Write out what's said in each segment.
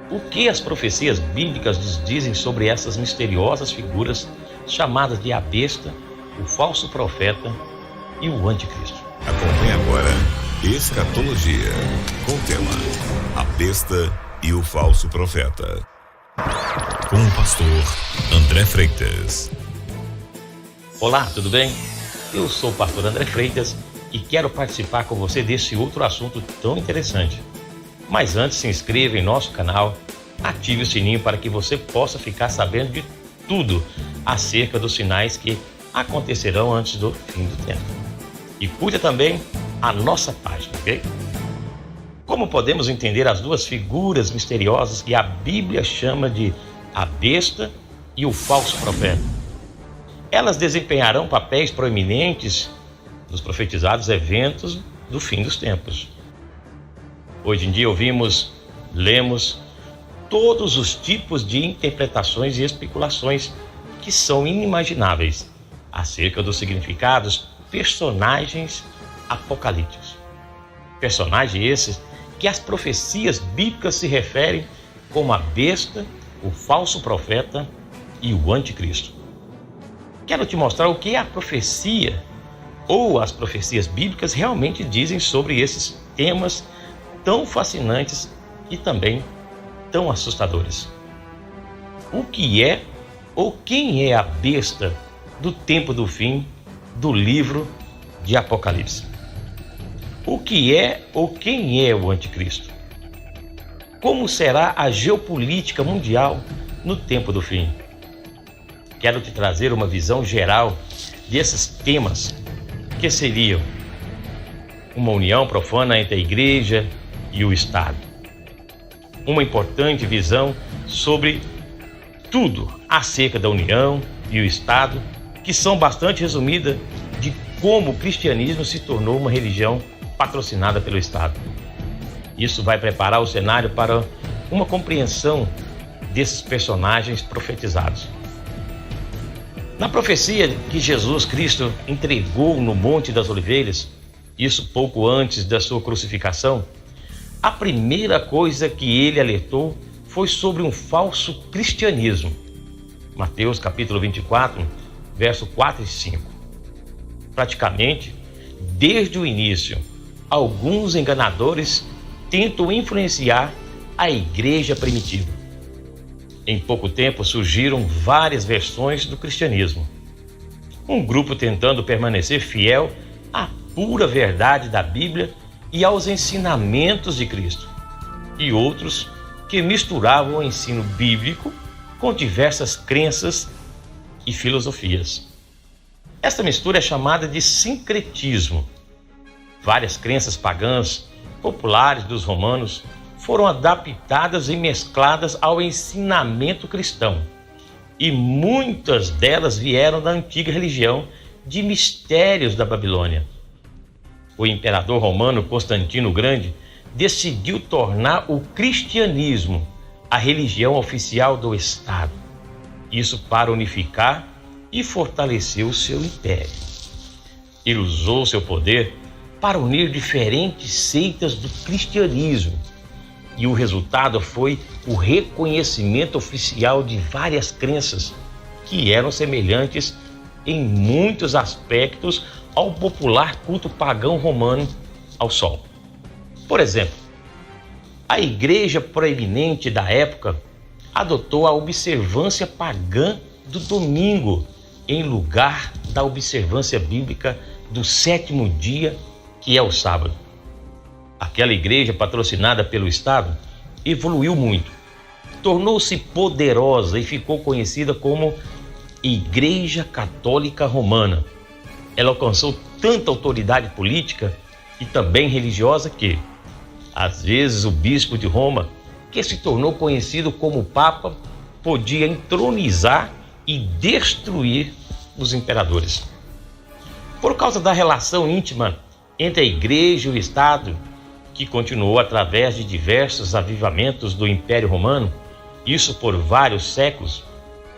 O que as profecias bíblicas nos dizem sobre essas misteriosas figuras chamadas de a besta, o falso profeta e o anticristo? Acompanhe agora Escatologia, com o tema A Besta e o Falso Profeta, com o pastor André Freitas. Olá, tudo bem? Eu sou o pastor André Freitas e quero participar com você desse outro assunto tão interessante. Mas antes, se inscreva em nosso canal, ative o sininho para que você possa ficar sabendo de tudo acerca dos sinais que acontecerão antes do fim do tempo. E curta também a nossa página, ok? Como podemos entender as duas figuras misteriosas que a Bíblia chama de a besta e o falso profeta? Elas desempenharão papéis proeminentes nos profetizados eventos do fim dos tempos. Hoje em dia lemos todos os tipos de interpretações e especulações que são inimagináveis acerca dos significados personagens apocalípticos. Personagens esses que as profecias bíblicas se referem como a besta, o falso profeta e o anticristo. Quero te mostrar o que a profecia ou as profecias bíblicas realmente dizem sobre esses temas tão fascinantes e também tão assustadores. O que é ou quem é a besta do tempo do fim do livro de Apocalipse? O que é ou quem é o anticristo? Como será a geopolítica mundial no tempo do fim? Quero te trazer uma visão geral desses temas, que seriam uma união profana entre a igreja e o Estado. Uma importante visão sobre tudo acerca da união e o Estado, que são bastante resumidas de como o cristianismo se tornou uma religião patrocinada pelo Estado. Isso vai preparar o cenário para uma compreensão desses personagens profetizados. Na profecia que Jesus Cristo entregou no Monte das Oliveiras, isso pouco antes da sua crucificação, a primeira coisa que ele alertou foi sobre um falso cristianismo. Mateus capítulo 24, verso 4 e 5. Praticamente, desde o início, alguns enganadores tentam influenciar a igreja primitiva. Em pouco tempo surgiram várias versões do cristianismo. Um grupo tentando permanecer fiel à pura verdade da Bíblia e aos ensinamentos de Cristo. E outros que misturavam o ensino bíblico com diversas crenças e filosofias. Esta mistura é chamada de sincretismo. Várias crenças pagãs populares dos romanos foram adaptadas e mescladas ao ensinamento cristão, e muitas delas vieram da antiga religião de mistérios da Babilônia. O imperador romano Constantino o Grande decidiu tornar o cristianismo a religião oficial do Estado, isso para unificar e fortalecer o seu império. Ele usou seu poder para unir diferentes seitas do cristianismo, e o resultado foi o reconhecimento oficial de várias crenças que eram semelhantes em muitos aspectos ao popular culto pagão romano ao sol. Por exemplo, a igreja proeminente da época adotou a observância pagã do domingo em lugar da observância bíblica do sétimo dia, que é o sábado. Aquela igreja patrocinada pelo Estado evoluiu muito, tornou-se poderosa e ficou conhecida como Igreja Católica Romana. Ela alcançou tanta autoridade política e também religiosa que, às vezes, o bispo de Roma, que se tornou conhecido como Papa, podia entronizar e destruir os imperadores. Por causa da relação íntima entre a igreja e o Estado, que continuou através de diversos avivamentos do Império Romano, isso por vários séculos,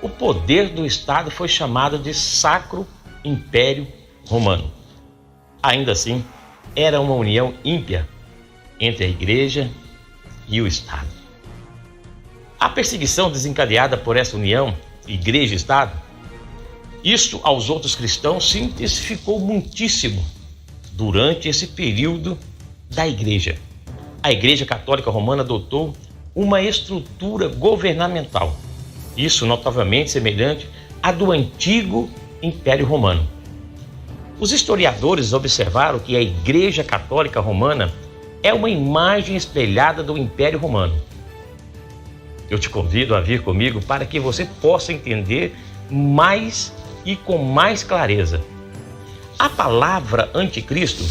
o poder do Estado foi chamado de Sacro Império Romano. Ainda assim, era uma união ímpia entre a igreja e o Estado. A perseguição desencadeada por essa união, igreja e Estado, isso aos outros cristãos se intensificou muitíssimo durante esse período da igreja. A Igreja Católica Romana adotou uma estrutura governamental, isso notavelmente semelhante à do antigo Império Romano. Os historiadores observaram que a Igreja Católica Romana é uma imagem espelhada do Império Romano. Eu te convido a vir comigo para que você possa entender mais e com mais clareza. A palavra anticristo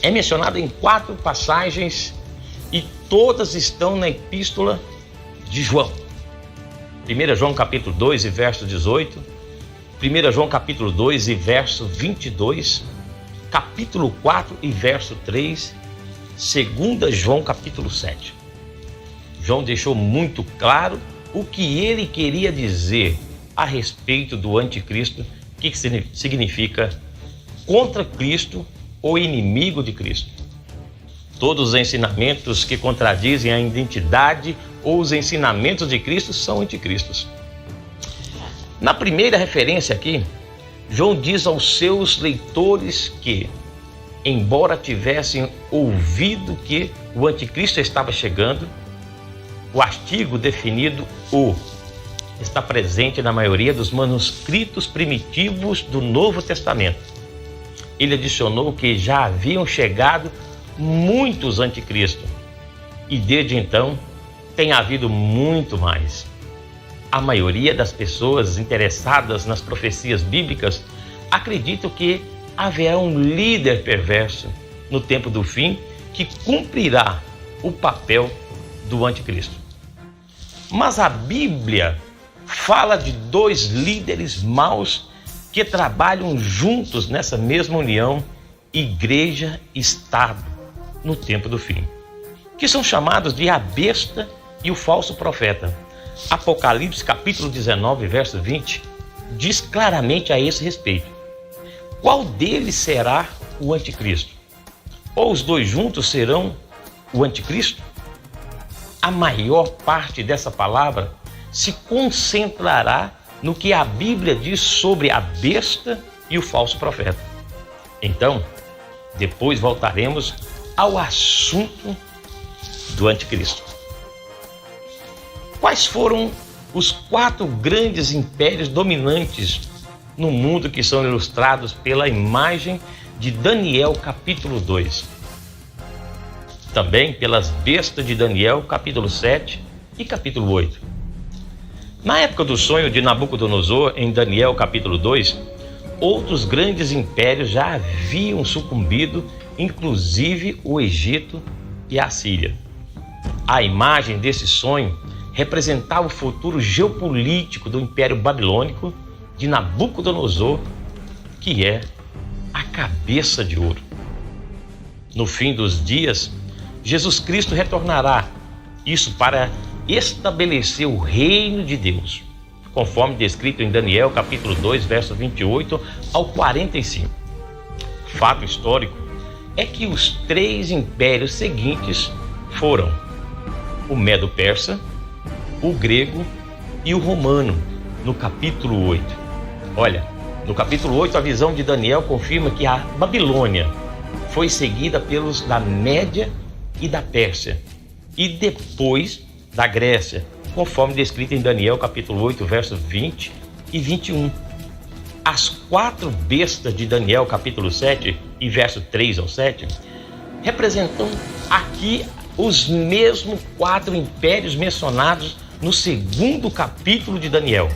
é mencionada em 4 passagens e todas estão na epístola de João. 1 João capítulo 2 e verso 18, 1 João capítulo 2 e verso 22, capítulo 4 e verso 3, 2 João capítulo 7. João deixou muito claro o que ele queria dizer a respeito do anticristo, que significa contra Cristo ou inimigo de Cristo. Todos os ensinamentos que contradizem a identidade ou os ensinamentos de Cristo são anticristos. Na primeira referência aqui, João diz aos seus leitores que, embora tivessem ouvido que o anticristo estava chegando, o artigo definido "o" está presente na maioria dos manuscritos primitivos do Novo Testamento. Ele adicionou que já haviam chegado muitos anticristos e desde então tem havido muito mais. A maioria das pessoas interessadas nas profecias bíblicas acreditam que haverá um líder perverso no tempo do fim que cumprirá o papel do anticristo. Mas a Bíblia fala de 2 líderes maus que trabalham juntos nessa mesma união, igreja e Estado, no tempo do fim, que são chamados de a besta e o falso profeta. Apocalipse capítulo 19, verso 20, diz claramente a esse respeito. Qual deles será o anticristo? Ou os 2 juntos serão o anticristo? A maior parte dessa palavra se concentrará no que a Bíblia diz sobre a besta e o falso profeta. Então, depois voltaremos ao assunto do anticristo. Quais foram os 4 grandes impérios dominantes no mundo que são ilustrados pela imagem de Daniel capítulo 2? Também pelas bestas de Daniel capítulo 7 e capítulo 8. Na época do sonho de Nabucodonosor, em Daniel capítulo 2, outros grandes impérios já haviam sucumbido, inclusive o Egito e a Síria. A imagem desse sonho representava o futuro geopolítico do Império Babilônico de Nabucodonosor, que é a cabeça de ouro. No fim dos dias, Jesus Cristo retornará, isso para estabelecer o reino de Deus, conforme descrito em Daniel capítulo 2, verso 28 ao 45. Fato histórico é que os 3 impérios seguintes foram o Medo-Persa, o grego e o romano, no capítulo 8. Olha, no capítulo 8 a visão de Daniel confirma que a Babilônia foi seguida pelos da Média e da Pérsia, e depois da Grécia, conforme descrito em Daniel capítulo 8, verso 20 e 21. As 4 bestas de Daniel capítulo 7 e verso 3 ao 7 representam aqui os mesmos 4 impérios mencionados no 2º capítulo de Daniel.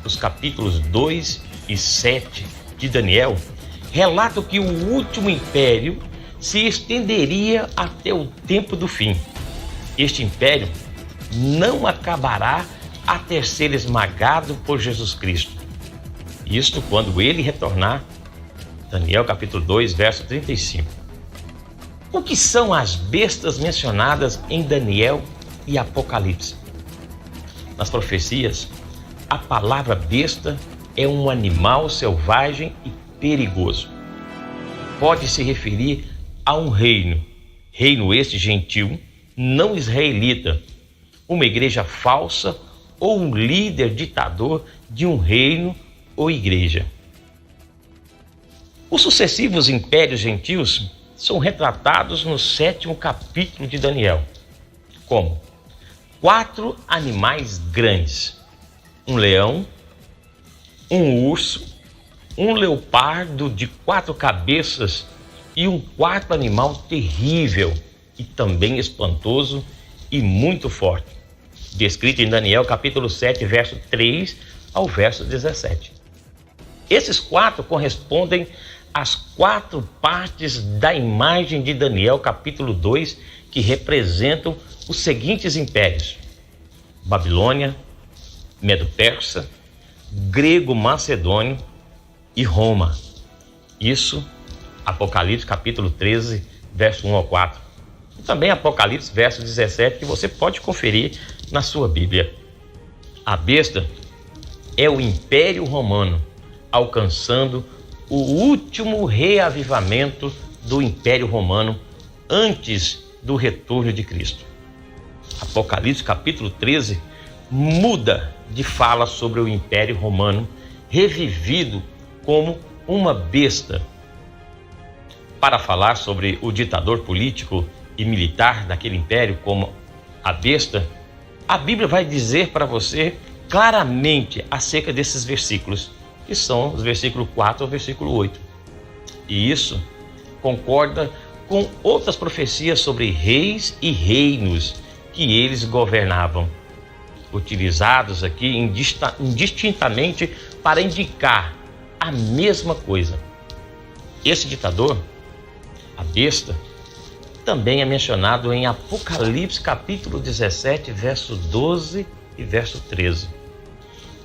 Os capítulos 2 e 7 de Daniel relatam que o último império se estenderia até o tempo do fim. Este império não acabará até ser esmagado por Jesus Cristo. Isto quando ele retornar. Daniel capítulo 2, verso 35. O que são as bestas mencionadas em Daniel e Apocalipse? Nas profecias, a palavra besta é um animal selvagem e perigoso. Pode se referir a um reino este gentil, não israelita, uma igreja falsa ou um líder ditador de um reino ou igreja. Os sucessivos impérios gentios são retratados no 7º capítulo de Daniel, como 4 animais grandes, um leão, um urso, um leopardo de 4 cabeças e um 4º animal terrível e também espantoso e muito forte, descrito em Daniel capítulo 7, verso 3 ao verso 17. Esses 4 correspondem às 4 partes da imagem de Daniel capítulo 2, que representam os seguintes impérios: Babilônia, Medo-Persa, Grego-Macedônio e Roma. Isso, Apocalipse capítulo 13, verso 1 ao 4. E também Apocalipse, verso 17, que você pode conferir na sua Bíblia. A besta é o Império Romano, alcançando o último reavivamento do Império Romano antes do retorno de Cristo. Apocalipse capítulo 13 muda de fala sobre o Império Romano, revivido como uma besta, para falar sobre o ditador político e militar daquele império como a besta. A Bíblia vai dizer para você claramente acerca desses versículos, que são os versículos 4 ao versículo 8. E isso concorda com outras profecias sobre reis e reinos que eles governavam, utilizados aqui indistintamente para indicar a mesma coisa. Esse ditador, a besta, também é mencionado em Apocalipse capítulo 17, verso 12 e verso 13.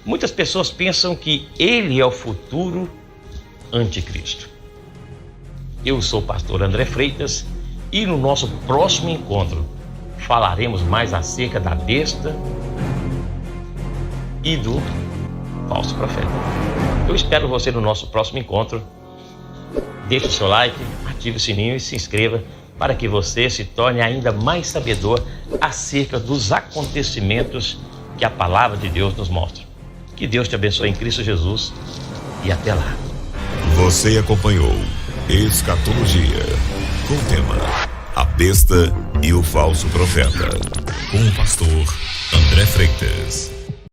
Muitas pessoas pensam que ele é o futuro anticristo. Eu sou o pastor André Freitas e no nosso próximo encontro falaremos mais acerca da besta e do falso profeta. Eu espero você no nosso próximo encontro. Deixe o seu like, ative o sininho e se inscreva para que você se torne ainda mais sabedor acerca dos acontecimentos que a palavra de Deus nos mostra. Que Deus te abençoe em Cristo Jesus e até lá. Você acompanhou Escatologia, com o tema A Besta e o Falso Profeta, com o pastor André Freitas.